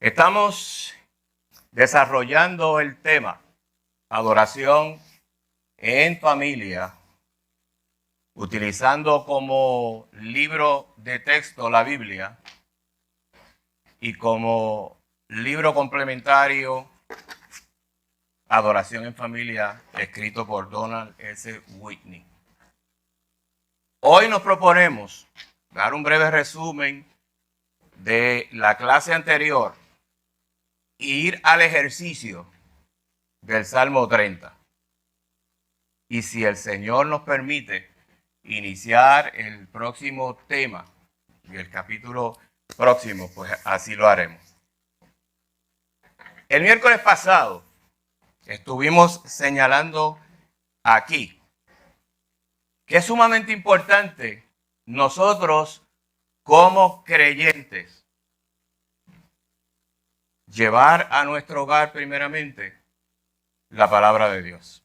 Estamos desarrollando el tema adoración en familia, utilizando como libro de texto la Biblia y como libro complementario Adoración en Familia, escrito por Donald S. Whitney. Hoy nos proponemos dar un breve resumen de la clase anterior e ir al ejercicio del Salmo 30. Y si el Señor nos permite iniciar el próximo tema y el capítulo próximo, pues así lo haremos. El miércoles pasado estuvimos señalando aquí que es sumamente importante nosotros como creyentes llevar a nuestro hogar primeramente la palabra de Dios.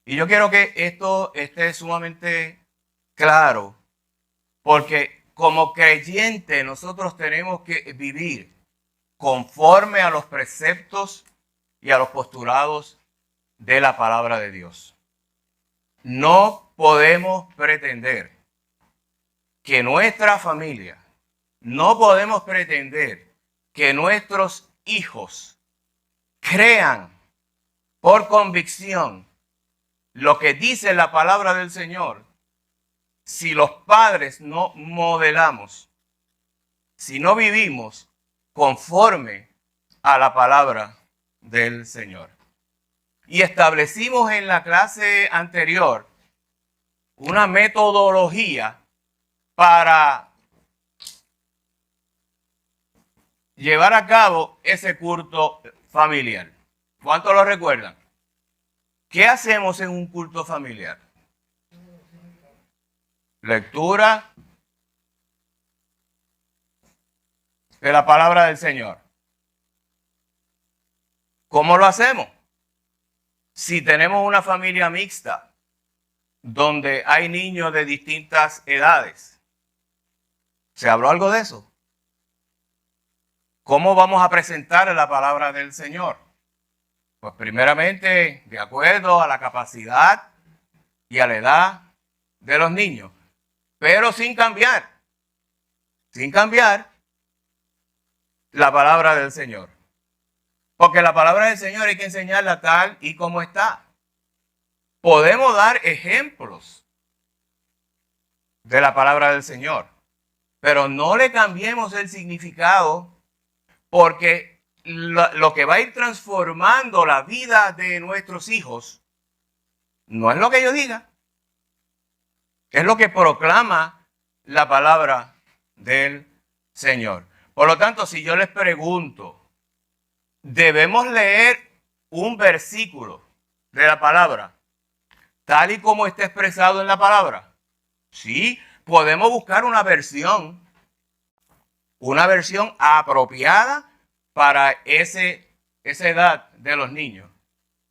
Y yo quiero que esto esté sumamente claro, porque como creyentes nosotros tenemos que vivir conforme a los preceptos y a los postulados de la palabra de Dios. No podemos pretender que nuestra familia, no podemos pretender que nuestros hijos crean por convicción lo que dice la palabra del Señor si los padres no modelamos, si no vivimos conforme a la palabra del Señor. Y establecimos en la clase anterior una metodología para llevar a cabo ese culto familiar. ¿Cuántos lo recuerdan? ¿Qué hacemos en un culto familiar? Lectura de la palabra del Señor. ¿Cómo lo hacemos? Si tenemos una familia mixta, donde hay niños de distintas edades, ¿se habló algo de eso? ¿Cómo vamos a presentar la palabra del Señor? Pues primeramente, de acuerdo a la capacidad y a la edad de los niños, pero sin cambiar la palabra del Señor. Porque la palabra del Señor hay que enseñarla tal y como está. Podemos dar ejemplos de la palabra del Señor, pero no le cambiemos el significado, porque lo que va a ir transformando la vida de nuestros hijos no es lo que yo diga, es lo que proclama la palabra del Señor. Por lo tanto, si yo les pregunto, ¿debemos leer un versículo de la palabra tal y como está expresado en la palabra? Sí, podemos buscar una versión apropiada para esa edad de los niños.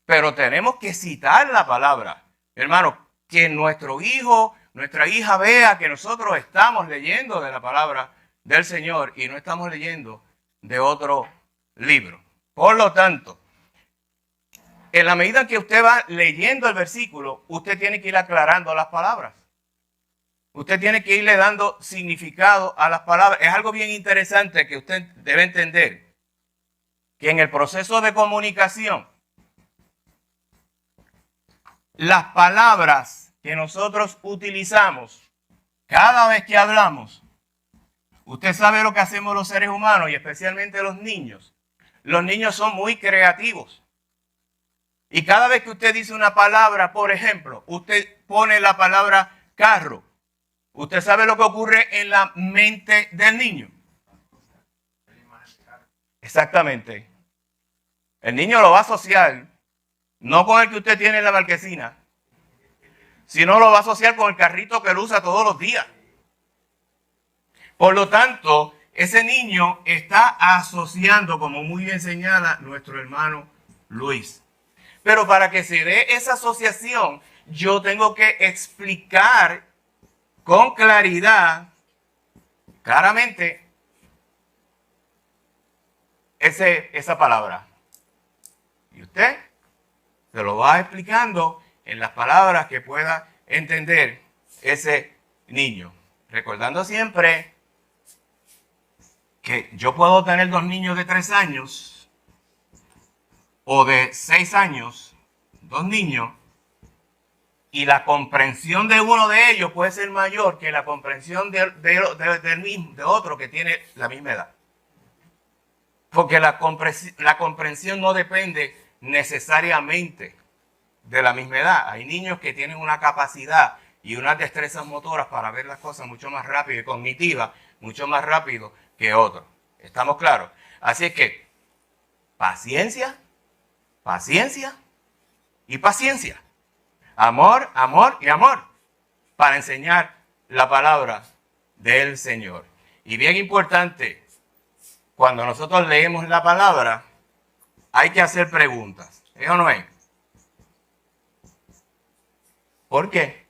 Pero tenemos que citar la palabra. Hermano, que nuestro hijo, nuestra hija vea que nosotros estamos leyendo de la palabra del Señor y no estamos leyendo de otro libro. Por lo tanto, en la medida que usted va leyendo el versículo, usted tiene que ir aclarando las palabras. Usted tiene que irle dando significado a las palabras. Es algo bien interesante que usted debe entender, que en el proceso de comunicación, las palabras que nosotros utilizamos cada vez que hablamos, usted sabe lo que hacemos los seres humanos y especialmente los niños. Los niños son muy creativos. Y cada vez que usted dice una palabra, por ejemplo, usted pone la palabra carro. ¿Usted sabe lo que ocurre en la mente del niño? Exactamente. El niño lo va a asociar, no con el que usted tiene en la marquesina, sino lo va a asociar con el carrito que él usa todos los días. Por lo tanto, ese niño está asociando, como muy bien señala nuestro hermano Luis. Pero para que se dé esa asociación, yo tengo que explicar con claridad, claramente, esa palabra? Y usted se lo va explicando en las palabras que pueda entender ese niño. Recordando siempre que yo puedo tener 2 niños de 3 años o de 6 años, 2 niños, y la comprensión de uno de ellos puede ser mayor que la comprensión de otro que tiene la misma edad. Porque la comprensión no depende necesariamente de la misma edad. Hay niños que tienen una capacidad y unas destrezas motoras para ver las cosas mucho más rápido y cognitivas mucho más rápido que otros. ¿Estamos claros? Así es que paciencia, paciencia y paciencia. Amor, amor y amor para enseñar la palabra del Señor. Y bien importante, cuando nosotros leemos la palabra, hay que hacer preguntas. ¿Es o no es? ¿Por qué?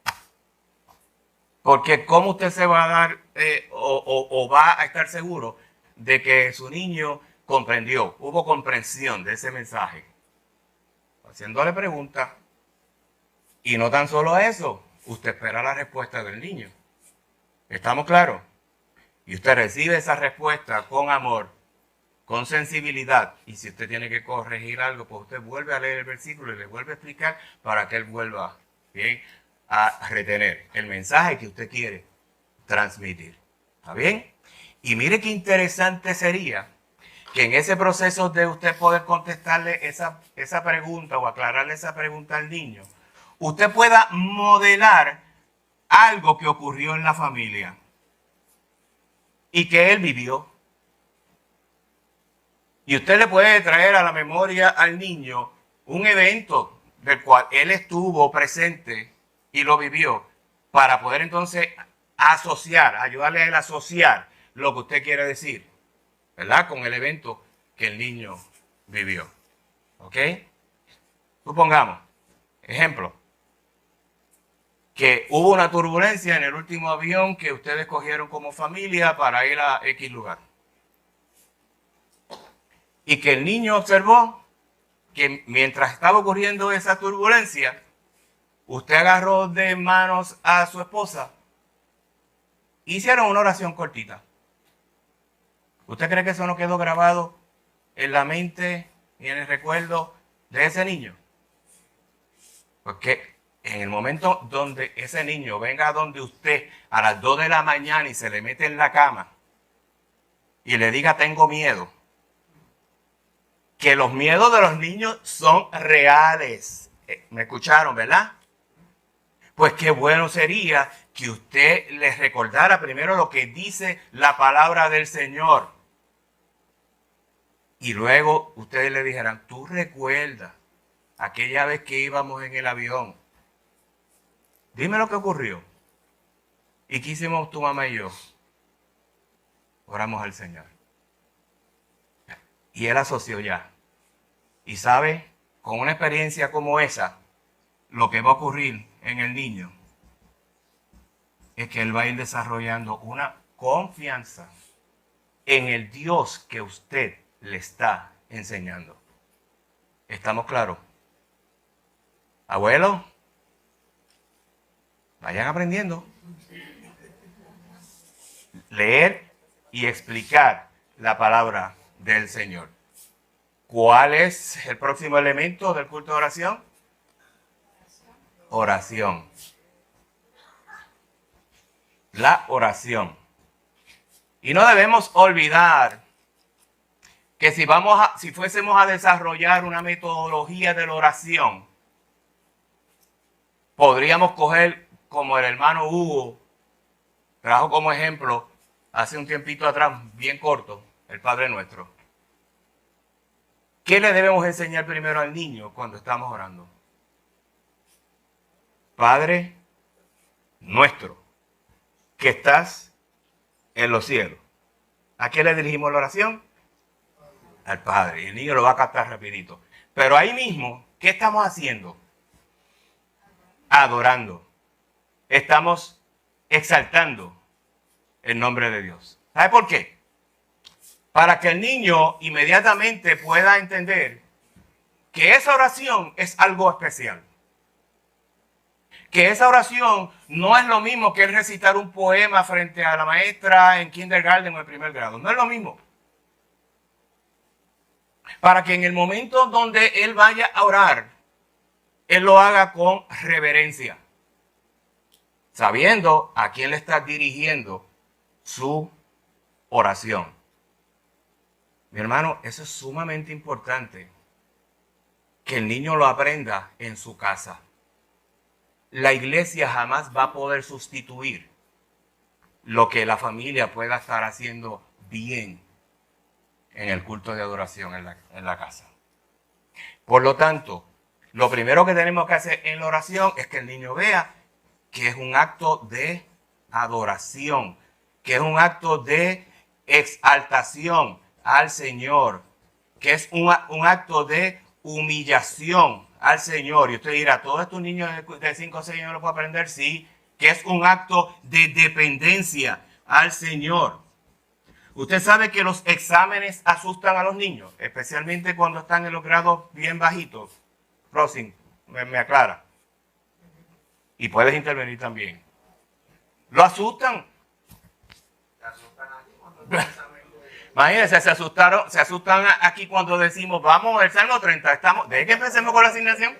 Porque ¿cómo usted se va a dar o va a estar seguro de que su niño comprendió, hubo comprensión de ese mensaje? Haciéndole preguntas. Y no tan solo eso, usted espera la respuesta del niño. ¿Estamos claros? Y usted recibe esa respuesta con amor, con sensibilidad. Y si usted tiene que corregir algo, pues usted vuelve a leer el versículo y le vuelve a explicar para que él vuelva bien a retener el mensaje que usted quiere transmitir. ¿Está bien? Y mire qué interesante sería que en ese proceso de usted poder contestarle esa pregunta o aclararle esa pregunta al niño, usted pueda modelar algo que ocurrió en la familia y que él vivió. Y usted le puede traer a la memoria al niño un evento del cual él estuvo presente y lo vivió para poder entonces asociar, ayudarle a él a asociar lo que usted quiere decir, ¿verdad? Con el evento que el niño vivió. ¿Ok? Supongamos, ejemplo, que hubo una turbulencia en el último avión que ustedes cogieron como familia para ir a X lugar. Y que el niño observó que mientras estaba ocurriendo esa turbulencia, usted agarró de manos a su esposa e hicieron una oración cortita. ¿Usted cree que eso no quedó grabado en la mente y en el recuerdo de ese niño? Porque en el momento donde ese niño venga donde usted a las 2 de la mañana y se le mete en la cama y le diga tengo miedo, que los miedos de los niños son reales. ¿Me escucharon, verdad? Pues qué bueno sería que usted les recordara primero lo que dice la palabra del Señor. Y luego ustedes le dijeran, tú recuerdas aquella vez que íbamos en el avión. Dime lo que ocurrió. ¿Y qué hicimos tu mamá y yo? Oramos al Señor. Y él asoció ya. Y sabe, con una experiencia como esa, lo que va a ocurrir en el niño es que él va a ir desarrollando una confianza en el Dios que usted le está enseñando. ¿Estamos claros? Abuelo, vayan aprendiendo. Leer y explicar la palabra del Señor. ¿Cuál es el próximo elemento del culto de oración? Oración. La oración. Y no debemos olvidar que si fuésemos a desarrollar una metodología de la oración, podríamos coger como el hermano Hugo trajo como ejemplo hace un tiempito atrás, bien corto, el Padre Nuestro. ¿Qué le debemos enseñar primero al niño cuando estamos orando? Padre Nuestro, que estás en los cielos. ¿A qué le dirigimos la oración? Al Padre. Y el niño lo va a captar rapidito. Pero ahí mismo, ¿qué estamos haciendo? Adorando. Estamos exaltando el nombre de Dios. ¿Sabe por qué? para que el niño inmediatamente pueda entender que esa oración es algo especial. Que esa oración no es lo mismo que el recitar un poema frente a la maestra en kindergarten o en primer grado. No es lo mismo. Para que en el momento donde él vaya a orar, él lo haga con reverencia, sabiendo a quién le está dirigiendo su oración. Mi hermano, eso es sumamente importante, que el niño lo aprenda en su casa. La iglesia jamás va a poder sustituir lo que la familia pueda estar haciendo bien en el culto de adoración en la casa. Por lo tanto, lo primero que tenemos que hacer en la oración es que el niño vea que es un acto de adoración, que es un acto de exaltación al Señor, que es un acto de humillación al Señor. Y usted dirá, ¿todos estos niños de 5 o 6 años lo pueden aprender? Sí, que es un acto de dependencia al Señor. Usted sabe que los exámenes asustan a los niños, especialmente cuando están en los grados bien bajitos. Rosin, me aclara. Y puedes intervenir también. ¿Lo asustan? ¿Se asustan aquí cuando el examen? Imagínense, se asustan aquí cuando decimos, vamos al Salmo 30, ¿desde que empecemos con la asignación?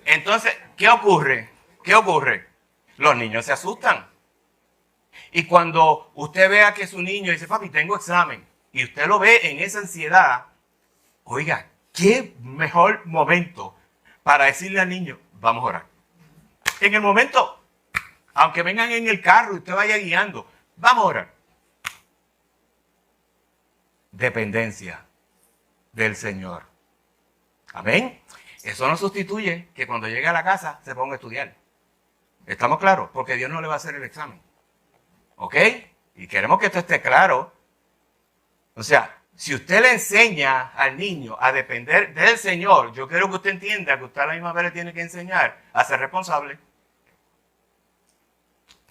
Entonces, ¿qué ocurre? ¿Qué ocurre? Los niños se asustan. Y cuando usted vea que su niño dice, papi, tengo examen, y usted lo ve en esa ansiedad, oiga, qué mejor momento para decirle al niño, vamos a orar. En el momento, aunque vengan en el carro y usted vaya guiando, vamos a orar. Dependencia del Señor. Amén. Eso no sustituye que cuando llegue a la casa se ponga a estudiar. ¿Estamos claros? Porque Dios no le va a hacer el examen. ¿Ok? Y queremos que esto esté claro. O sea, si usted le enseña al niño a depender del Señor, yo quiero que usted entienda que usted a la misma vez le tiene que enseñar a ser responsable.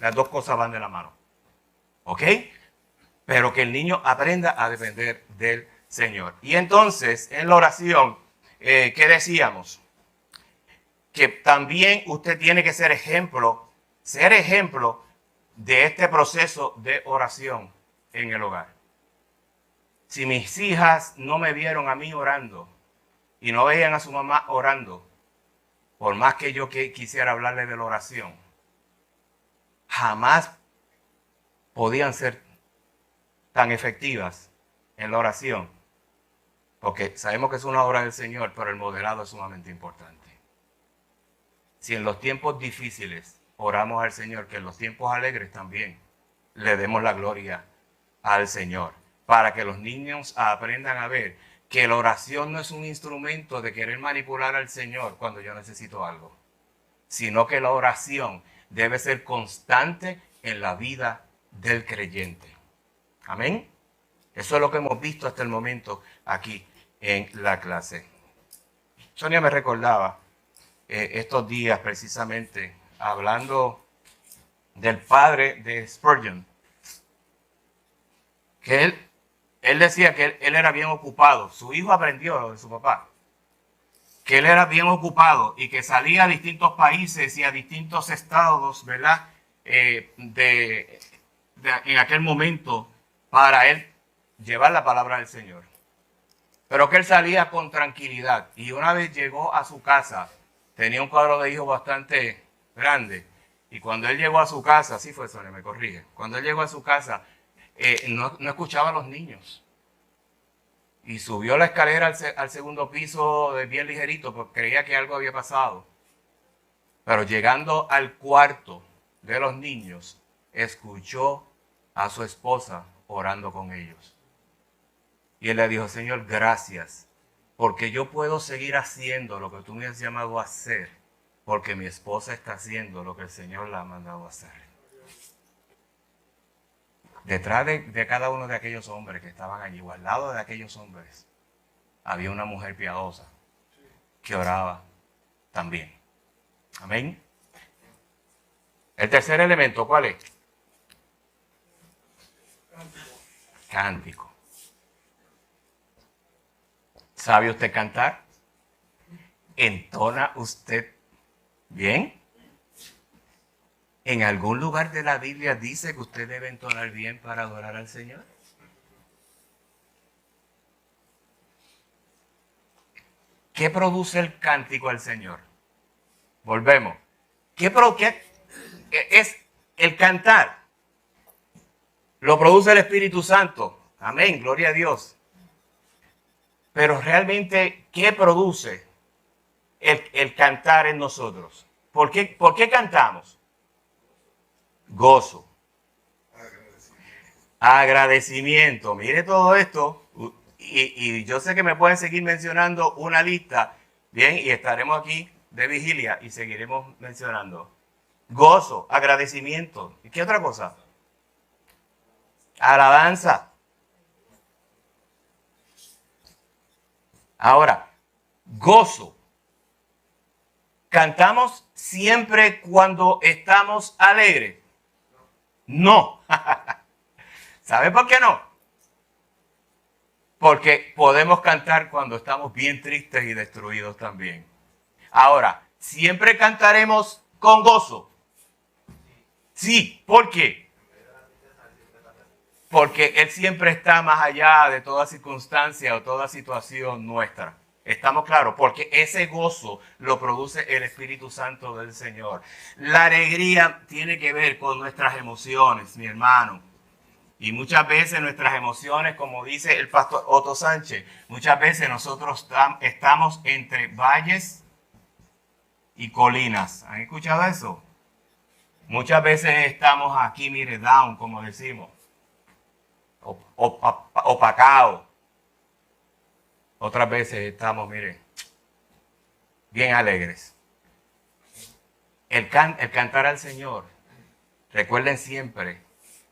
Las dos cosas van de la mano. ¿Ok? Pero que el niño aprenda a depender del Señor. Y entonces, en la oración, ¿qué decíamos? Que también usted tiene que ser ejemplo de este proceso de oración en el hogar. Si mis hijas no me vieron a mí orando y no veían a su mamá orando, por más que yo quisiera hablarle de la oración, jamás podían ser tan efectivas en la oración, porque sabemos que es una obra del Señor, pero el moderado es sumamente importante. Si en los tiempos difíciles oramos al Señor, que en los tiempos alegres también le demos la gloria al Señor, para que los niños aprendan a ver que la oración no es un instrumento de querer manipular al Señor cuando yo necesito algo, sino que la oración debe ser constante en la vida del creyente. Amén. Eso es lo que hemos visto hasta el momento aquí en la clase. Sonia me recordaba estos días precisamente hablando del padre de Spurgeon, que él decía que él era bien ocupado. Su hijo aprendió de su papá, que él era bien ocupado y que salía a distintos países y a distintos estados, ¿verdad? En aquel momento para él llevar la palabra del Señor. Pero que él salía con tranquilidad. Y una vez llegó a su casa, tenía un cuadro de hijos bastante grande. Y cuando él llegó a su casa, así fue, Sonia, me corrige. Cuando él llegó a su casa, no escuchaba a los niños. Y subió la escalera al segundo piso de bien ligerito, porque creía que algo había pasado. Pero llegando al cuarto de los niños, escuchó a su esposa orando con ellos. Y él le dijo, Señor, gracias, porque yo puedo seguir haciendo lo que tú me has llamado a hacer, porque mi esposa está haciendo lo que el Señor la ha mandado a hacer. Detrás de cada uno de aquellos hombres que estaban allí, o al lado de aquellos hombres, había una mujer piadosa que oraba también. Amén. El tercer elemento, ¿cuál es? Cántico. ¿Sabe usted cantar? ¿Entona usted bien? ¿En algún lugar de la Biblia dice que usted debe entonar bien para adorar al Señor? ¿Qué produce el cántico al Señor? Volvemos. ¿Qué es el cantar? Lo produce el Espíritu Santo. Amén, gloria a Dios. Pero realmente, ¿qué produce el cantar en nosotros? ¿Por qué cantamos? Gozo. Agradecimiento. Mire todo esto. Y yo sé que me pueden seguir mencionando una lista. Bien, y estaremos aquí de vigilia y seguiremos mencionando. Gozo, agradecimiento. ¿Y qué otra cosa? Alabanza. Ahora, gozo. ¿Cantamos siempre cuando estamos alegres? No. ¿Sabe por qué no? Porque podemos cantar cuando estamos bien tristes y destruidos también. Ahora, ¿siempre cantaremos con gozo? Sí. ¿Por qué? Porque Él siempre está más allá de toda circunstancia o toda situación nuestra. ¿Estamos claros? Porque ese gozo lo produce el Espíritu Santo del Señor. La alegría tiene que ver con nuestras emociones, mi hermano. Y muchas veces nuestras emociones, como dice el pastor Otto Sánchez, muchas veces nosotros estamos entre valles y colinas. ¿Han escuchado eso? Muchas veces estamos aquí, mire, down, como decimos. Opacado. Otras veces estamos, mire, bien alegres. El cantar al Señor, recuerden siempre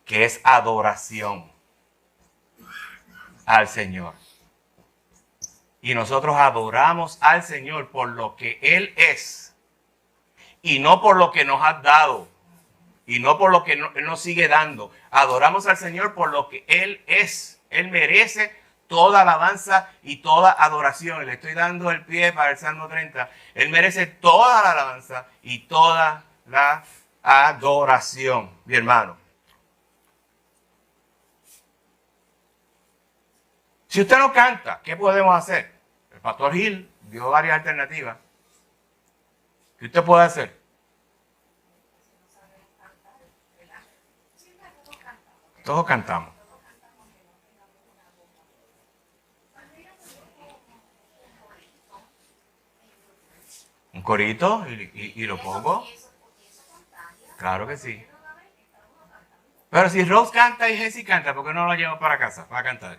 que es adoración al Señor. Y nosotros adoramos al Señor por lo que Él es y no por lo que nos ha dado y no por lo que Él nos sigue dando. Adoramos al Señor por lo que Él es. Él merece toda alabanza y toda adoración. Le estoy dando el pie para el Salmo 30. Él merece toda la alabanza y toda la adoración, mi hermano. Si usted no canta, ¿qué podemos hacer? El pastor Gil dio varias alternativas. ¿Qué usted puede hacer? Todos cantamos. Un corito y lo pongo. Claro que sí. Pero si Rose canta y Jessie canta, ¿por qué no lo llevo para casa para cantar?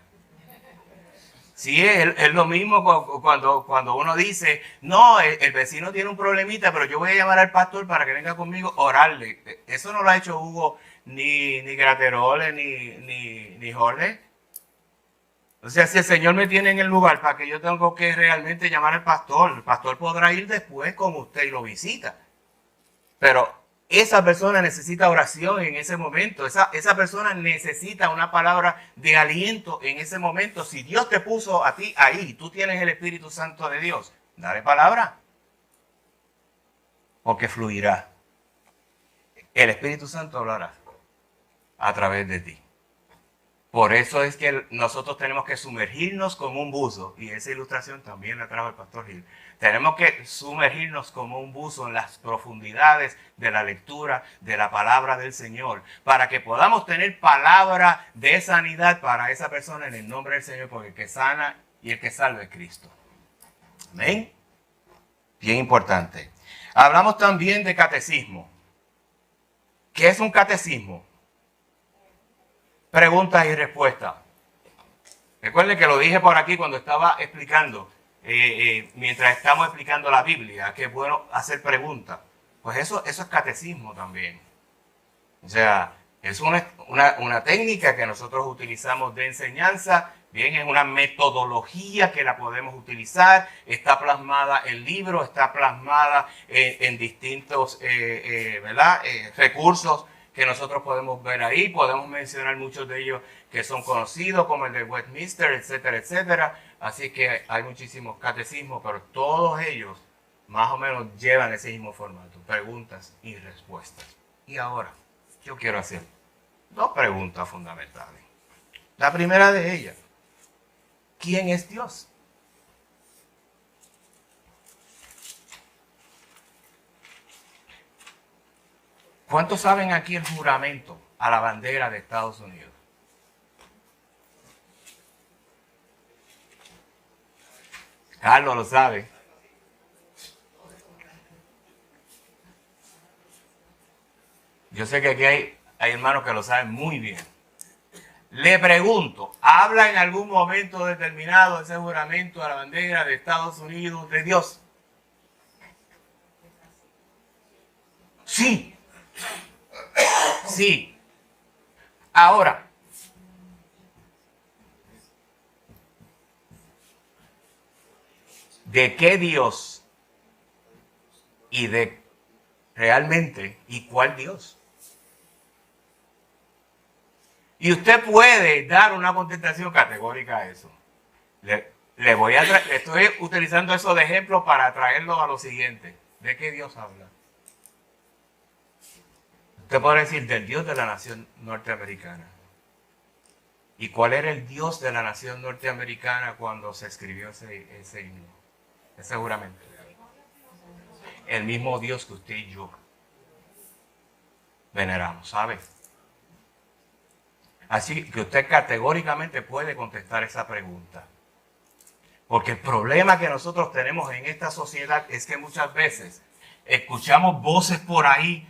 Sí, es lo mismo cuando uno dice, no, el vecino tiene un problemita, pero yo voy a llamar al pastor para que venga conmigo a orarle. Eso no lo ha hecho Hugo, ni Graterole, ni Jorge. O sea, si el Señor me tiene en el lugar para que yo tengo que realmente llamar al pastor, el pastor podrá ir después con usted y lo visita. Pero esa persona necesita oración en ese momento. Esa persona necesita una palabra de aliento en ese momento. Si Dios te puso a ti ahí, tú tienes el Espíritu Santo de Dios, dale palabra. Porque fluirá. El Espíritu Santo hablará a través de ti. Por eso es que nosotros tenemos que sumergirnos como un buzo. Y esa ilustración también la trajo el pastor Gil. Tenemos que sumergirnos como un buzo en las profundidades de la lectura de la palabra del Señor. Para que podamos tener palabra de sanidad para esa persona en el nombre del Señor. Porque el que sana y el que salva es Cristo. Amén. Bien importante. Hablamos también de catecismo. ¿Qué es un catecismo? Preguntas y respuestas. Recuerden que lo dije por aquí cuando estaba explicando, mientras estamos explicando la Biblia, que es bueno hacer preguntas. Pues eso es catecismo también. O sea, es una técnica que nosotros utilizamos de enseñanza. Bien, es una metodología que la podemos utilizar. Está plasmada en libros, está plasmada en distintos recursos que nosotros podemos ver ahí. Podemos mencionar muchos de ellos que son conocidos, como el de Westminster, etcétera, etcétera. Así que hay muchísimos catecismos, pero todos ellos más o menos llevan ese mismo formato, preguntas y respuestas. Y ahora, yo quiero hacer dos preguntas fundamentales. La primera de ellas, ¿quién es Dios? ¿Cuántos saben aquí el juramento a la bandera de Estados Unidos? Carlos lo sabe. Yo sé que aquí hay hermanos que lo saben muy bien. Le pregunto, ¿habla en algún momento determinado ese juramento a la bandera de Estados Unidos de Dios? Sí. Sí. Ahora, ¿de qué Dios? Y de realmente, ¿y cuál Dios? Y usted puede dar una contestación categórica a eso. Estoy utilizando eso de ejemplo para traerlo a lo siguiente. ¿De qué Dios habla? Usted puede decir del Dios de la nación norteamericana. ¿Y cuál era el Dios de la nación norteamericana cuando se escribió ese himno? Ese juramento. El mismo Dios que usted y yo veneramos, ¿sabe? Así que usted categóricamente puede contestar esa pregunta. Porque el problema que nosotros tenemos en esta sociedad es que muchas veces escuchamos voces por ahí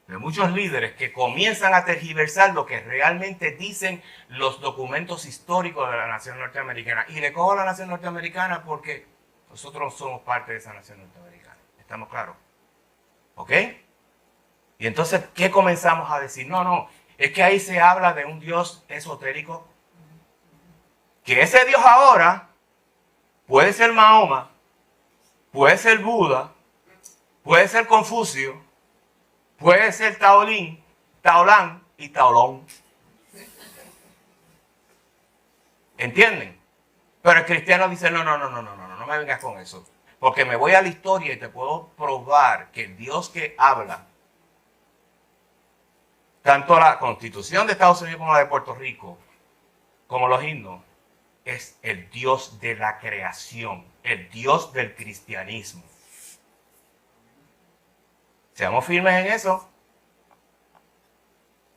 de muchos líderes que comienzan a tergiversar lo que realmente dicen los documentos históricos de la nación norteamericana. Y le cojo a la nación norteamericana porque nosotros somos parte de esa nación norteamericana. ¿Estamos claros? ¿Ok? Y entonces, ¿qué comenzamos a decir? No, es que ahí se habla de un Dios esotérico. Que ese Dios ahora puede ser Mahoma, puede ser Buda, puede ser Confucio, puede ser Taolán y Taolón. ¿Entienden? Pero el cristiano dice, no me vengas con eso. Porque me voy a la historia y te puedo probar que el Dios que habla, tanto la Constitución de Estados Unidos como la de Puerto Rico, como los himnos, es el Dios de la creación, el Dios del cristianismo. Seamos firmes en eso.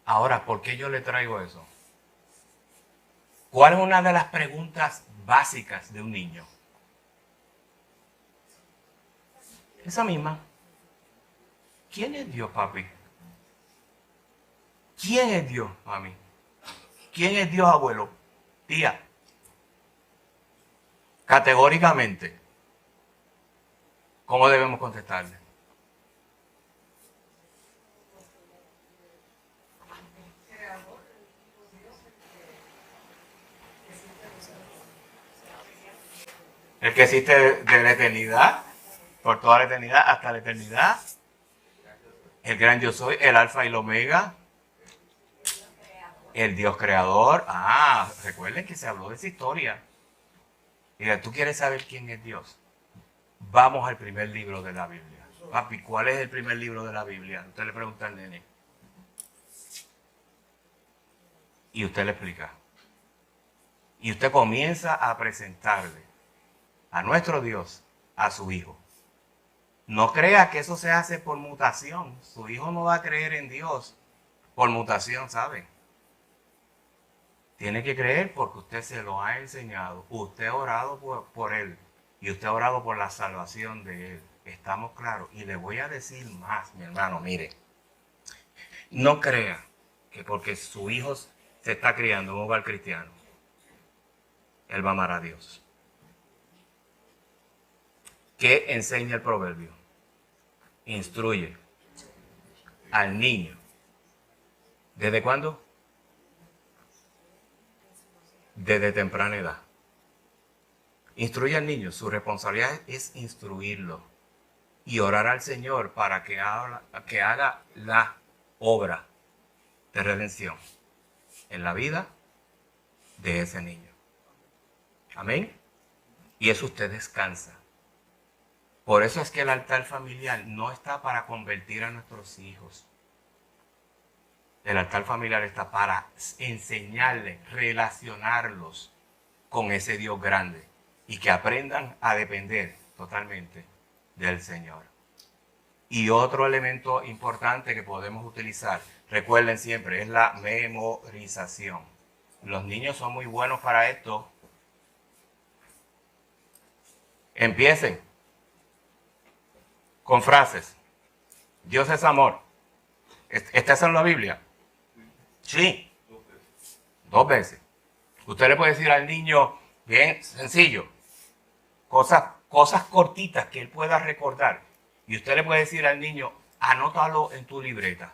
Ahora, ¿por qué yo le traigo eso? ¿Cuál es una de las preguntas básicas de un niño? Esa misma. ¿Quién es Dios, papi? ¿Quién es Dios, mami? ¿Quién es Dios, abuelo? Tía. Categóricamente, ¿cómo debemos contestarle? El que existe de la eternidad, por toda la eternidad, hasta la eternidad. El gran yo soy, el alfa y el omega. El Dios creador. Recuerden que se habló de esa historia. Y tú quieres saber quién es Dios. Vamos al primer libro de la Biblia. Papi, ¿cuál es el primer libro de la Biblia? Usted le pregunta al nene. Y usted le explica. Y usted comienza a presentarle a nuestro Dios, a su Hijo. No crea que eso se hace por mutación. Su Hijo no va a creer en Dios por mutación, ¿sabe? Tiene que creer porque usted se lo ha enseñado. Usted ha orado por Él. Y usted ha orado por la salvación de Él. Estamos claros. Y le voy a decir más, mi hermano. Mire. No crea que porque su hijo se está criando en un hogar cristiano, Él va a amar a Dios. ¿Qué enseña el proverbio? Instruye al niño. ¿Desde cuándo? Desde temprana edad. Instruye al niño. Su responsabilidad es instruirlo y orar al Señor para que haga la obra de redención en la vida de ese niño. Amén. Y eso usted descansa. Por eso es que el altar familiar no está para convertir a nuestros hijos. El altar familiar está para enseñarles, relacionarlos con ese Dios grande y que aprendan a depender totalmente del Señor. Y otro elemento importante que podemos utilizar, recuerden siempre, es la memorización. Los niños son muy buenos para esto. Empiecen con frases. Dios es amor. ¿Está eso en la Biblia? Sí. 2 veces. Usted le puede decir al niño, bien sencillo, cosas cortitas que él pueda recordar. Y usted le puede decir al niño, anótalo en tu libreta.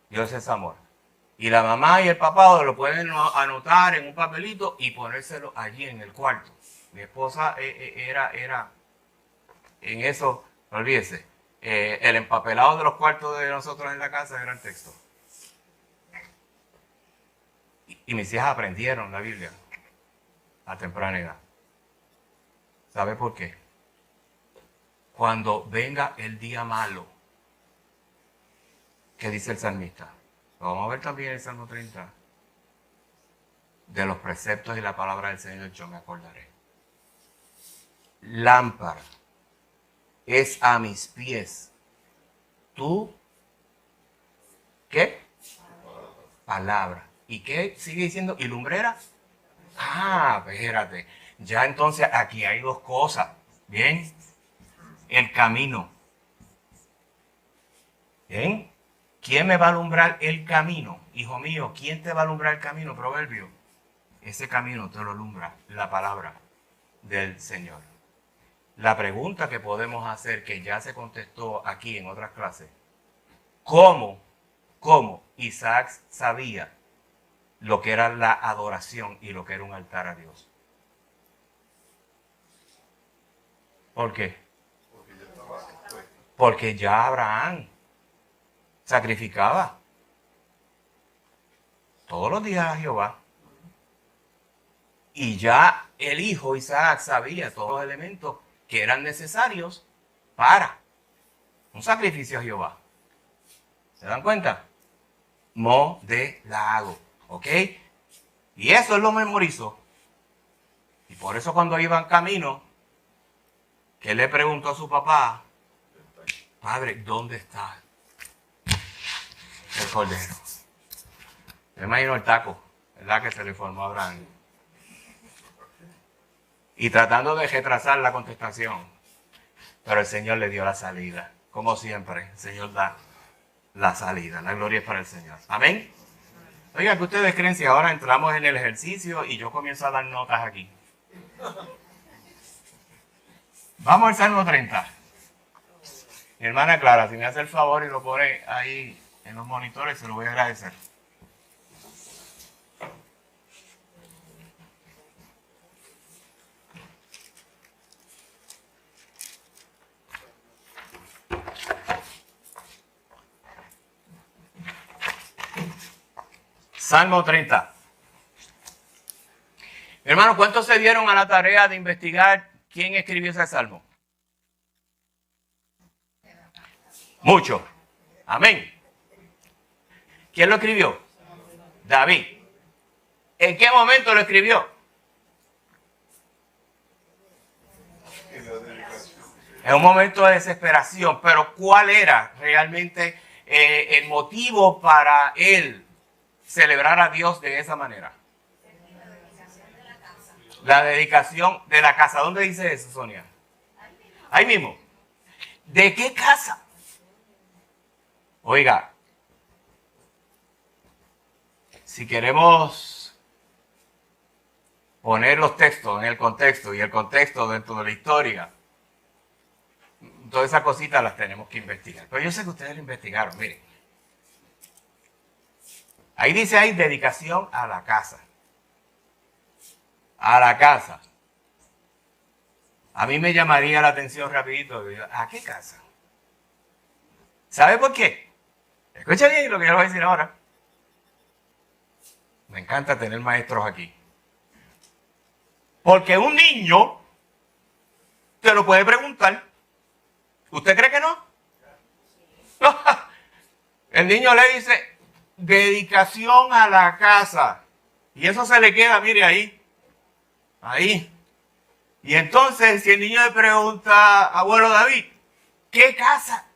Dios es amor. Y la mamá y el papá lo pueden anotar en un papelito y ponérselo allí en el cuarto. Mi esposa era en eso, no olvídese, el empapelado de los cuartos de nosotros en la casa era el texto. Y mis hijas aprendieron la Biblia a temprana edad. ¿Sabe por qué? Cuando venga el día malo, ¿qué dice el salmista? Lo vamos a ver también en el Salmo 30. De los preceptos y la palabra del Señor yo me acordaré. Lámpara es a mis pies. ¿Tú qué? Palabra. ¿Y qué sigue diciendo? ¿Y lumbrera? Espérate. Ya entonces aquí hay 2 cosas. Bien. El camino. Bien. ¿Quién me va a alumbrar el camino? Hijo mío, ¿quién te va a alumbrar el camino? Proverbio. Ese camino te lo alumbra la palabra del Señor. La pregunta que podemos hacer, que ya se contestó aquí en otras clases, ¿cómo Isaac sabía lo que era la adoración y lo que era un altar a Dios? ¿Por qué? Porque ya Abraham sacrificaba todos los días a Jehová. Y ya el hijo Isaac sabía todos los elementos que eran necesarios para un sacrificio a Jehová. ¿Se dan cuenta? Modelado. ¿Ok? Y eso él lo memorizó. Y por eso cuando iban camino, que le preguntó a su papá, padre, ¿dónde está el cordero? Me imagino el taco, ¿verdad? Que se le formó a Abraham. Y tratando de retrasar la contestación. Pero el Señor le dio la salida. Como siempre, el Señor da la salida. La gloria es para el Señor. Amén. Oiga, ¿qué ustedes creen si ahora entramos en el ejercicio y yo comienzo a dar notas aquí? Vamos al Salmo 30. Mi hermana Clara, si me hace el favor y lo pone ahí en los monitores, se lo voy a agradecer. Salmo 30. Hermano, ¿cuántos se dieron a la tarea de investigar quién escribió ese salmo? Muchos. Amén. ¿Quién lo escribió? David. ¿En qué momento lo escribió? En un momento de desesperación. Pero ¿cuál era realmente el motivo para él celebrar a Dios de esa manera? La dedicación de la casa. ¿Dónde dice eso, Sonia? Ahí mismo. ¿De qué casa? Oiga, si queremos poner los textos en el contexto y el contexto dentro de la historia, todas esas cositas las tenemos que investigar. Pero yo sé que ustedes lo investigaron, miren. Ahí dice, hay dedicación a la casa. A la casa. A mí me llamaría la atención rapidito. ¿A qué casa? ¿Sabe por qué? Escucha bien lo que yo les voy a decir ahora. Me encanta tener maestros aquí. Porque un niño te lo puede preguntar. ¿Usted cree que no? El niño le dice, dedicación a la casa. Y eso se le queda, mire ahí. Ahí. Y entonces, si el niño le pregunta, abuelo David, ¿qué casa?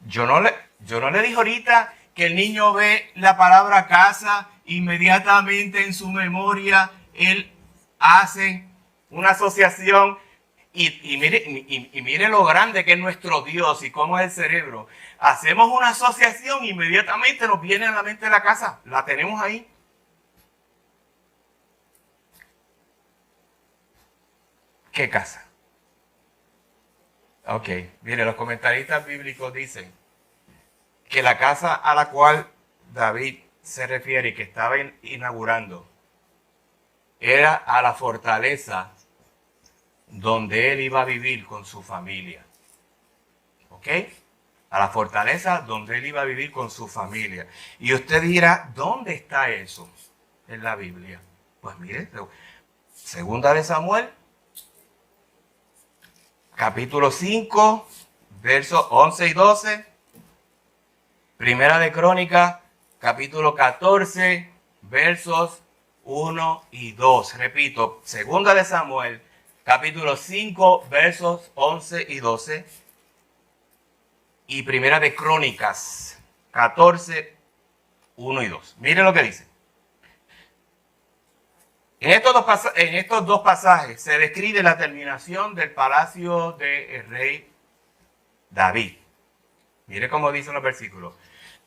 Yo no le dije ahorita que el niño ve la palabra casa, inmediatamente en su memoria, él hace una asociación y mire lo grande que es nuestro Dios y cómo es el cerebro. Hacemos una asociación, inmediatamente nos viene a la mente la casa, la tenemos ahí. ¿Qué casa? Ok, mire, los comentaristas bíblicos dicen que la casa a la cual David se refiere y que estaba inaugurando era a la fortaleza donde él iba a vivir con su familia. ¿Ok? A la fortaleza donde él iba a vivir con su familia. Y usted dirá, ¿dónde está eso en la Biblia? Pues mire, segunda de Samuel, capítulo 5, versos 11 y 12. Primera de Crónicas, capítulo 14, versos 1 y 2. Repito, segunda de Samuel, capítulo 5, versos 11 y 12. Y primera de Crónicas, 14, 1 y 2. Miren lo que dice. En estos dos pasajes se describe la terminación del palacio del rey David. Mire cómo dicen los versículos.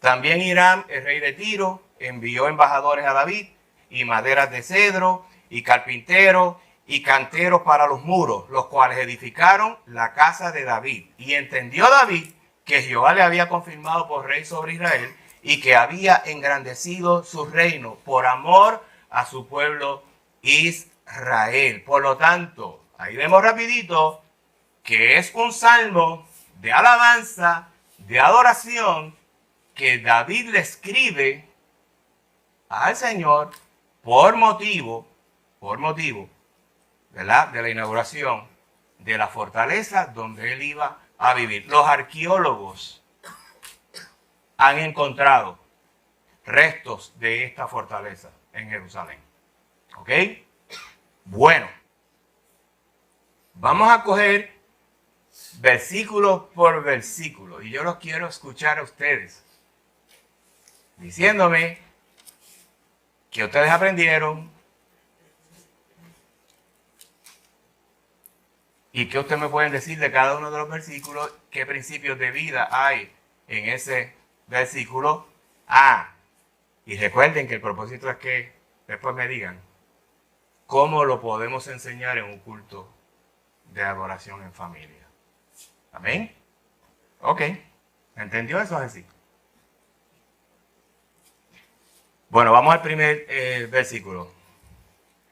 También Hiram, el rey de Tiro, envió embajadores a David y maderas de cedro y carpinteros y canteros para los muros, los cuales edificaron la casa de David. Y entendió David que Jehová le había confirmado por rey sobre Israel y que había engrandecido su reino por amor a su pueblo Israel. Por lo tanto, ahí vemos rapidito que es un salmo de alabanza, de adoración, que David le escribe al Señor por motivo, ¿verdad?, de la inauguración de la fortaleza donde él iba a vivir. Los arqueólogos han encontrado restos de esta fortaleza en Jerusalén. ¿Ok? Bueno, vamos a coger versículo por versículo y yo los quiero escuchar a ustedes diciéndome que ustedes aprendieron y que ustedes me pueden decir de cada uno de los versículos qué principios de vida hay en ese versículo. Y recuerden que el propósito es que después me digan cómo lo podemos enseñar en un culto de adoración en familia. ¿Amén? Ok. ¿Entendió eso así? Bueno, vamos al primer versículo.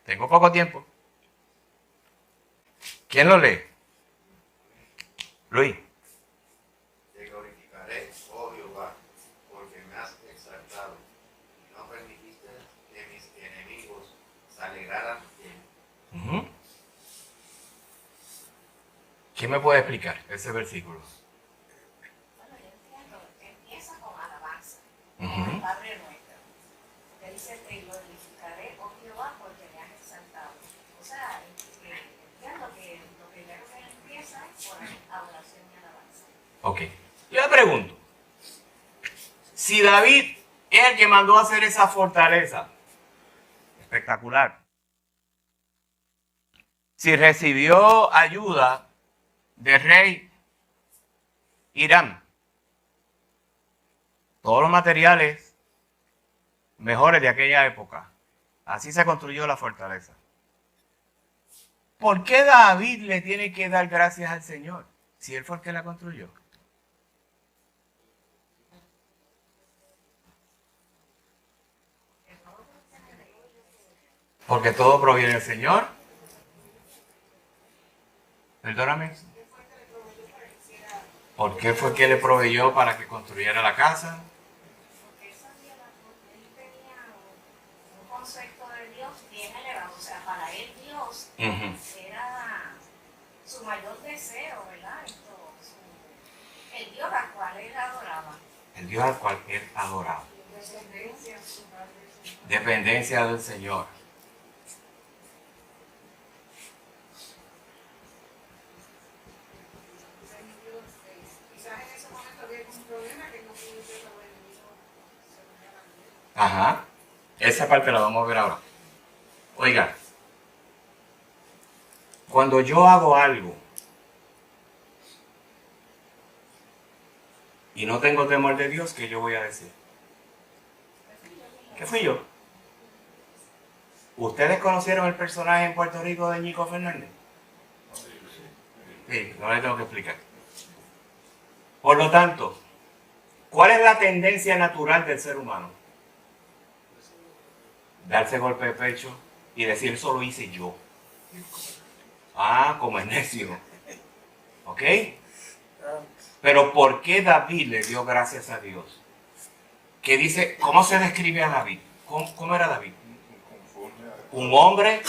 Tengo poco tiempo. ¿Quién lo lee? Luis. Te glorificaré, oh Jehová, porque me has exaltado y no permitiste que mis enemigos se alegraran de mí. ¿Quién me puede explicar ese versículo? Bueno, yo entiendo que empieza con alabanza, con el Padre nuestro. Que dice, te glorificaré, oh Jehová, porque me has exaltado. O sea, entiendo que lo primero que empieza es por adoración y alabanza. Ok. Yo le pregunto, si David es el que mandó a hacer esa fortaleza, espectacular. Si recibió ayuda del rey Hiram, todos los materiales mejores de aquella época, así se construyó la fortaleza. ¿Por qué David le tiene que dar gracias al Señor si él fue el que la construyó? Porque todo proviene del Señor. Perdóname. ¿Por qué fue que le proveyó para que construyera la casa? Porque él sabía él tenía un concepto de Dios bien elevado. O sea, para él Dios era su mayor deseo, ¿verdad? El Dios al cual él adoraba. El Dios al cual él adoraba. Descendencia, su padre. Dependencia del Señor. Quizás en ese momento había un problema que no pudo ser lo enemigo. Ajá. Esa parte la vamos a ver ahora. Oiga, cuando yo hago algo y no tengo temor de Dios, ¿qué yo voy a decir? ¿Qué fui yo? ¿Ustedes conocieron el personaje en Puerto Rico de Ñico Fernández? Sí, no le tengo que explicar. Por lo tanto, ¿cuál es la tendencia natural del ser humano? Darse golpe de pecho y decir, eso lo hice yo. Ah, como es necio. ¿Ok? Pero ¿por qué David le dio gracias a Dios? Que dice, ¿cómo se describe a David? ¿Cómo era David? Un hombre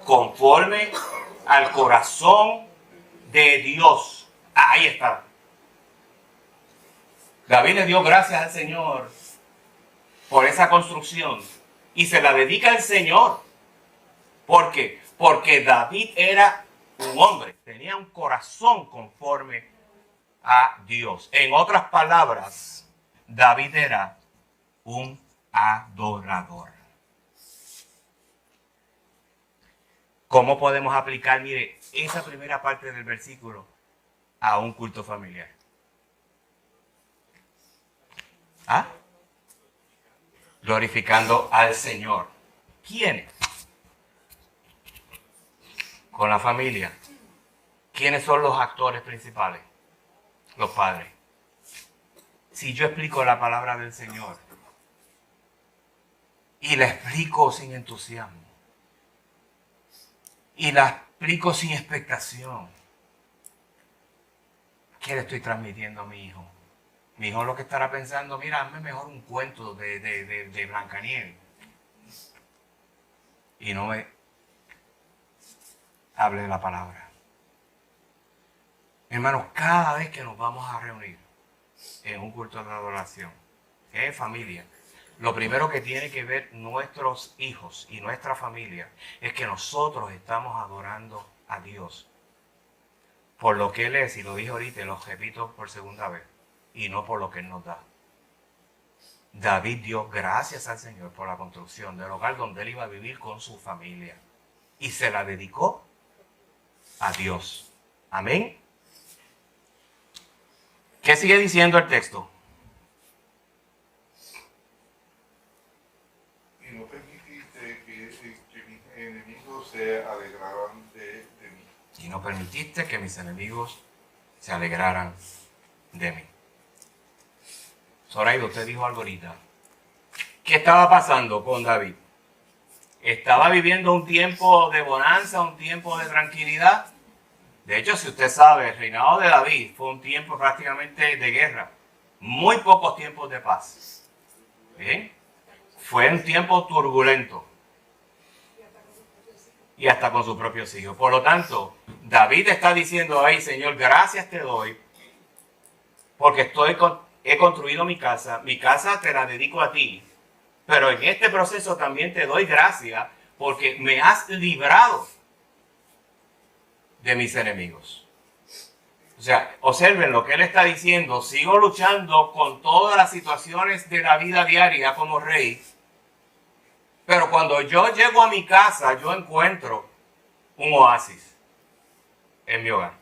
conforme al corazón de Dios. Ahí está. David le dio gracias al Señor por esa construcción y se la dedica al Señor. ¿Por qué? Porque David era un hombre, tenía un corazón conforme a Dios. En otras palabras, David era un adorador. ¿Cómo podemos aplicar, mire, esa primera parte del versículo a un culto familiar? ¿Ah? Glorificando al Señor. ¿Quiénes? Con la familia. ¿Quiénes son los actores principales? Los padres. Si yo explico la palabra del Señor y la explico sin entusiasmo y la explico sin expectación, ¿qué le estoy transmitiendo a mi hijo? Mi hijo lo que estará pensando, mira, hazme mejor un cuento de Blancanieves. Y no me hable de la palabra. Hermanos, cada vez que nos vamos a reunir en un culto de adoración, que es familia, lo primero que tiene que ver nuestros hijos y nuestra familia es que nosotros estamos adorando a Dios por lo que Él es, y lo dije ahorita y lo repito por segunda vez, y no por lo que Él nos da. David dio gracias al Señor por la construcción del hogar donde Él iba a vivir con su familia y se la dedicó a Dios. Amén. ¿Qué sigue diciendo el texto? Y no permitiste que mis enemigos se alegraran de mí. Y no permitiste que mis enemigos se alegraran de mí. Zoraida, usted dijo algo ahorita. ¿Qué estaba pasando con David? ¿Estaba viviendo un tiempo de bonanza, un tiempo de tranquilidad? De hecho, si usted sabe, el reinado de David fue un tiempo prácticamente de guerra. Muy pocos tiempos de paz. ¿Bien? Fue un tiempo turbulento. Y hasta con sus propios hijos. Por lo tanto, David está diciendo ahí, Señor, gracias te doy, porque he construido mi casa te la dedico a ti, pero en este proceso también te doy gracias porque me has librado de mis enemigos. O sea, observen lo que él está diciendo, sigo luchando con todas las situaciones de la vida diaria como rey, pero cuando yo llego a mi casa, yo encuentro un oasis en mi hogar.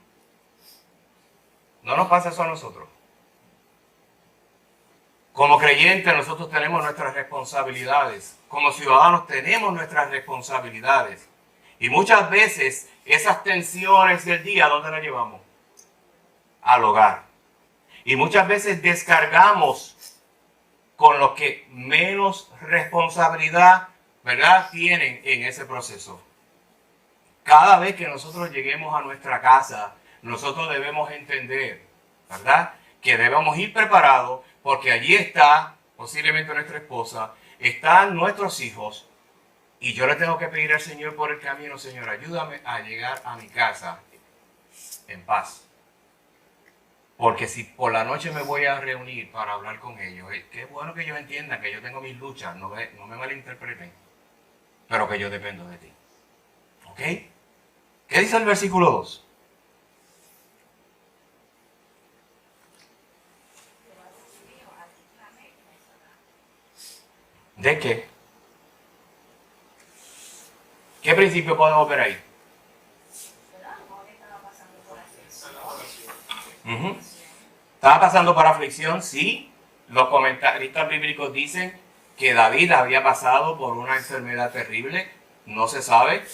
¿No nos pasa eso a nosotros? Como creyentes nosotros tenemos nuestras responsabilidades. Como ciudadanos tenemos nuestras responsabilidades. Y muchas veces esas tensiones del día, ¿dónde las llevamos? Al hogar. Y muchas veces descargamos con los que menos responsabilidad, ¿verdad?, tienen en ese proceso. Cada vez que nosotros lleguemos a nuestra casa, nosotros debemos entender, ¿verdad? Que debemos ir preparados porque allí está posiblemente nuestra esposa, están nuestros hijos y yo le tengo que pedir al Señor por el camino, Señor, ayúdame a llegar a mi casa en paz. Porque si por la noche me voy a reunir para hablar con ellos, qué bueno que ellos entiendan que yo tengo mis luchas, no me malinterpreten, pero que yo dependo de ti. ¿Ok? ¿Qué dice el versículo 2? ¿De qué? ¿Qué principio podemos ver ahí? Estaba pasando por aflicción, sí. Los comentaristas bíblicos dicen que David había pasado por una enfermedad terrible, no se sabe.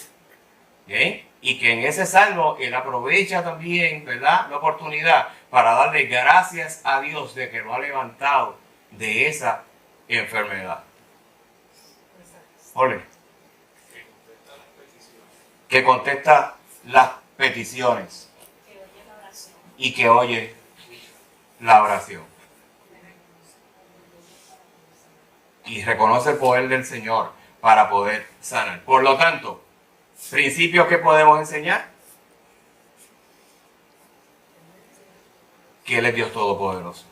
¿Bien? Y que en ese salmo él aprovecha también, ¿verdad?, la oportunidad para darle gracias a Dios de que lo ha levantado de esa enfermedad. Ole. Que contesta las peticiones y que oye la oración. Y reconoce el poder del Señor para poder sanar. Por lo tanto, principios que podemos enseñar. Que Él es Dios Todopoderoso.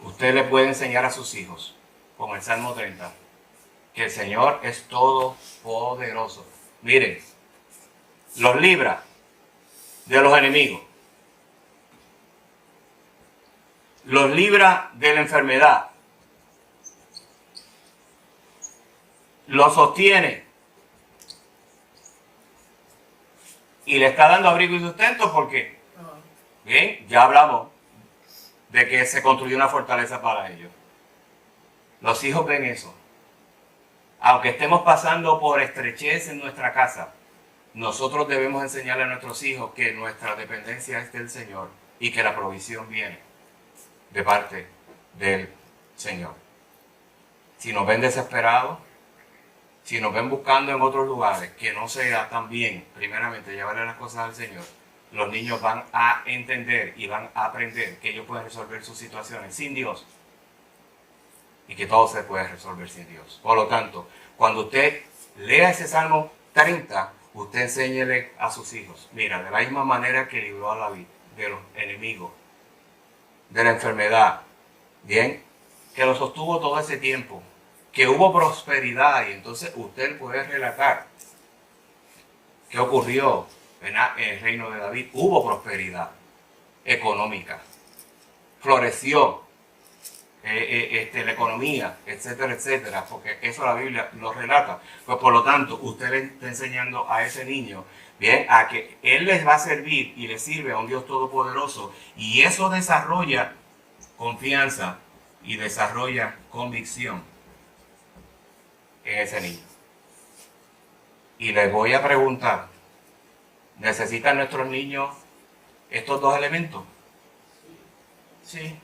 Usted le puede enseñar a sus hijos, con el Salmo 30, que el Señor es todopoderoso. Miren, los libra de los enemigos. Los libra de la enfermedad. Los sostiene. Y le está dando abrigo y sustento porque, bien, ya hablamos de que se construyó una fortaleza para ellos. Los hijos ven eso. Aunque estemos pasando por estrechez en nuestra casa, nosotros debemos enseñarle a nuestros hijos que nuestra dependencia es del Señor y que la provisión viene de parte del Señor. Si nos ven desesperados, si nos ven buscando en otros lugares, que no sea también, primeramente, llevarle las cosas al Señor, los niños van a entender y van a aprender que ellos pueden resolver sus situaciones sin Dios y que todo se puede resolver sin Dios. Por lo tanto, cuando usted lea ese Salmo 30, usted enséñele a sus hijos, mira, de la misma manera que libró a David de los enemigos, de la enfermedad, bien, que lo sostuvo todo ese tiempo, que hubo prosperidad, y entonces usted puede relatar qué ocurrió en el reino de David. Hubo prosperidad económica, floreció la economía, etcétera, etcétera, porque eso la Biblia lo relata. Pues por lo tanto, usted le está enseñando a ese niño, bien, a que él les va a servir y le sirve a un Dios todopoderoso, y eso desarrolla confianza y desarrolla convicción en ese niño. Y les voy a preguntar, ¿necesitan nuestros niños estos dos elementos? Sí.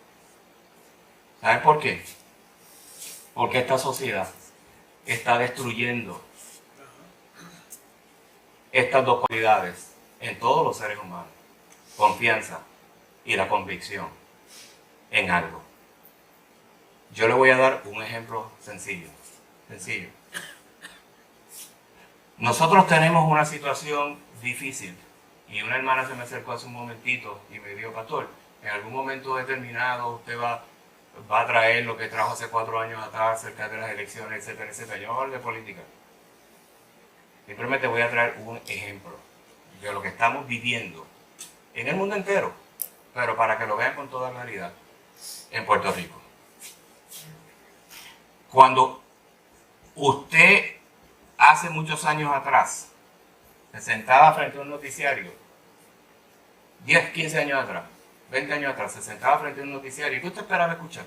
¿Saben por qué? Porque esta sociedad está destruyendo estas dos cualidades en todos los seres humanos: confianza y la convicción en algo. Yo le voy a dar un ejemplo sencillo. Nosotros tenemos una situación difícil y una hermana se me acercó hace un momentito y me dijo: pastor, en algún momento determinado usted va a traer lo que trajo hace 4 años atrás acerca de las elecciones, etcétera, etcétera. Yo no hablo de política. Simplemente voy a traer un ejemplo de lo que estamos viviendo en el mundo entero, pero para que lo vean con toda claridad, en Puerto Rico. Cuando usted hace muchos años atrás se sentaba frente a un noticiario, 10, 15 años atrás, 20 años atrás, se sentaba frente a un noticiario, ¿y qué usted esperaba escuchar?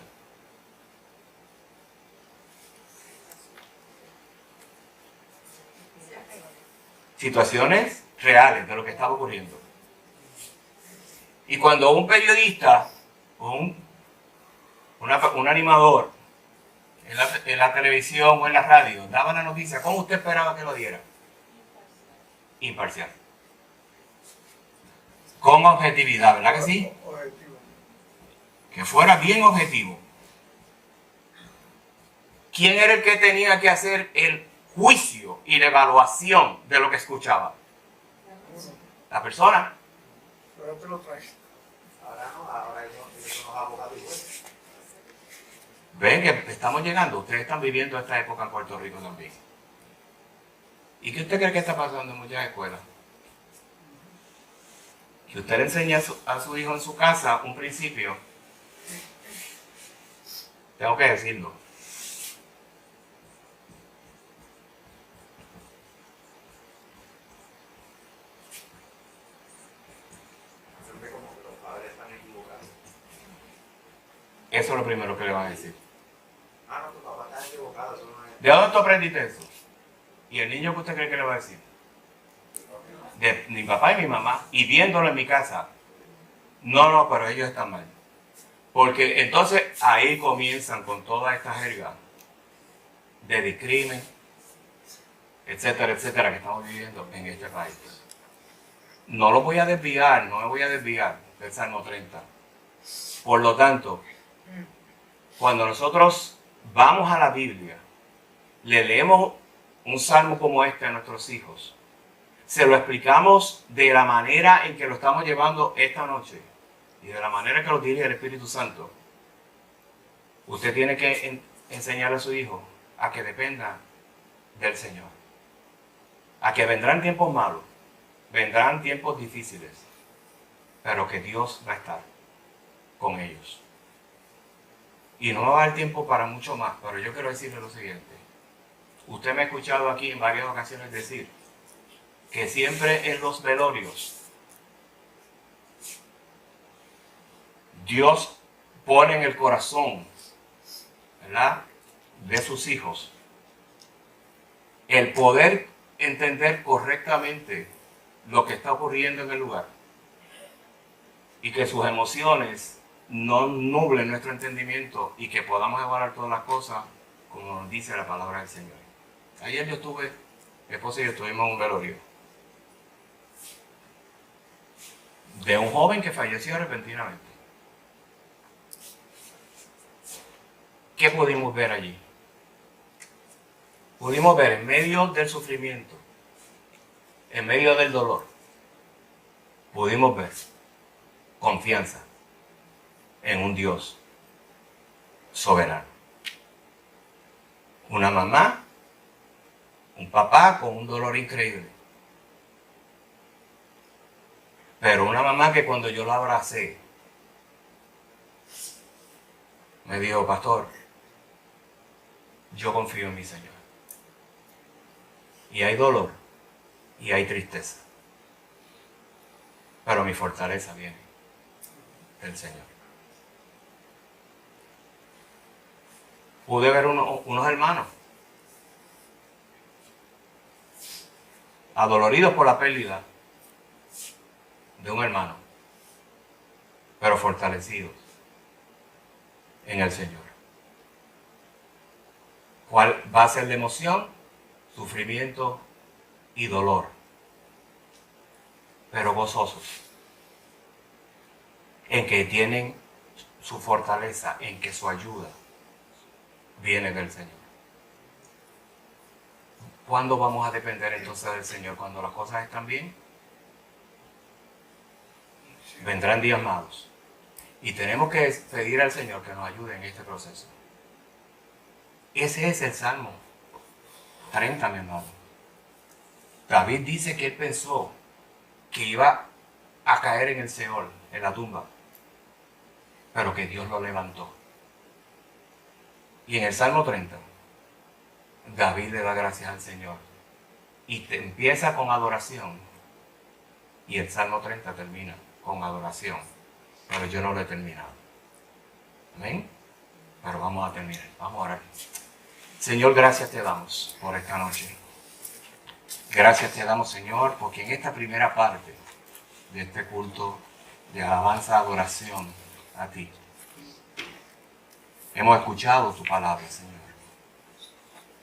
Situaciones reales de lo que estaba ocurriendo. Y cuando un periodista o un animador en la televisión o en la radio daba la noticia, ¿cómo usted esperaba que lo diera? Imparcial. Con objetividad, ¿verdad que sí? Objetivo. Que fuera bien objetivo. ¿Quién era el que tenía que hacer el juicio y la evaluación de lo que escuchaba? La persona. Pero te lo traes. Ahora no, ahora ellos son los abogados y jueces. Ven que estamos llegando. Ustedes están viviendo esta época en Puerto Rico también. ¿Y qué usted cree que está pasando en muchas escuelas? Que usted le enseña a su hijo en su casa un principio. Tengo que decirlo. Siempre como que los padres están equivocados. Eso es lo primero que le van a decir. Ah, no, tu papá está equivocado, eso no es. ¿De dónde tú aprendiste eso? ¿Y el niño que usted cree que le va a decir? De mi papá y mi mamá. Y viéndolo en mi casa. No, pero ellos están mal. Porque entonces ahí comienzan con toda esta jerga de discrimen, etcétera, etcétera, que estamos viviendo en este país. No lo voy a desviar, no me voy a desviar del Salmo 30. Por lo tanto, cuando nosotros vamos a la Biblia, le leemos un salmo como este a nuestros hijos, se lo explicamos de la manera en que lo estamos llevando esta noche y de la manera que lo dirige el Espíritu Santo, usted tiene que enseñarle a su hijo a que dependa del Señor. A que vendrán tiempos malos, vendrán tiempos difíciles, pero que Dios va a estar con ellos. Y no va a haber tiempo para mucho más, pero yo quiero decirle lo siguiente. Usted me ha escuchado aquí en varias ocasiones decir que siempre en los velorios Dios pone en el corazón, ¿verdad?, de sus hijos el poder entender correctamente lo que está ocurriendo en el lugar y que sus emociones no nublen nuestro entendimiento y que podamos evaluar todas las cosas como nos dice la palabra del Señor. Ayer mi esposa y yo estuvimos en un velorio de un joven que falleció repentinamente. ¿Qué pudimos ver allí? Pudimos ver en medio del sufrimiento, en medio del dolor, pudimos ver confianza en un Dios soberano. Una mamá, un papá con un dolor increíble. Pero una mamá que cuando yo la abracé, me dijo, pastor, yo confío en mi Señor. Y hay dolor y hay tristeza. Pero mi fortaleza viene del Señor. Pude ver unos hermanos adoloridos por la pérdida de un hermano, pero fortalecidos en el Señor. ¿Cuál va a ser la emoción? Sufrimiento y dolor, pero gozosos en que tienen su fortaleza, en que su ayuda viene del Señor. ¿Cuándo vamos a depender entonces del Señor? ¿Cuando las cosas están bien? Vendrán días malos y tenemos que pedir al Señor que nos ayude en este proceso. Ese es el Salmo 30, mi hermano. David dice que él pensó que iba a caer en el Seol, en la tumba, pero que Dios lo levantó. Y en el Salmo 30, David le da gracias al Señor y empieza con adoración y el Salmo 30 termina con adoración, pero yo no lo he terminado. Amén. Pero vamos a terminar, vamos a orar. Señor, gracias te damos por esta noche. Gracias te damos, Señor, porque en esta primera parte de este culto de alabanza, adoración a ti, hemos escuchado tu palabra, Señor.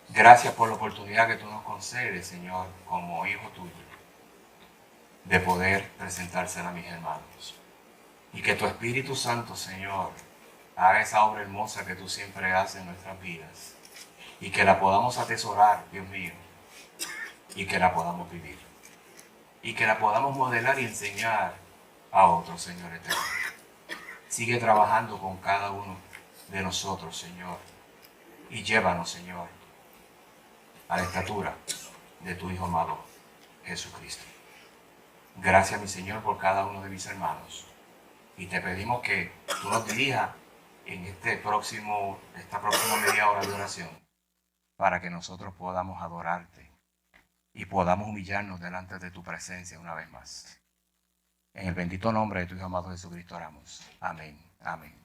Gracias por la oportunidad que tú nos concedes, Señor, como hijo tuyo, de poder presentársela a mis hermanos. Y que tu Espíritu Santo, Señor, haga esa obra hermosa que tú siempre haces en nuestras vidas. Y que la podamos atesorar, Dios mío. Y que la podamos vivir. Y que la podamos modelar y enseñar a otros, Señor eterno. Sigue trabajando con cada uno de nosotros, Señor. Y llévanos, Señor, a la estatura de tu Hijo amado, Jesucristo. Gracias, mi Señor, por cada uno de mis hermanos. Y te pedimos que tú nos dirijas en esta próxima media hora de oración, para que nosotros podamos adorarte y podamos humillarnos delante de tu presencia una vez más. En el bendito nombre de tu Hijo amado Jesucristo oramos. Amén. Amén.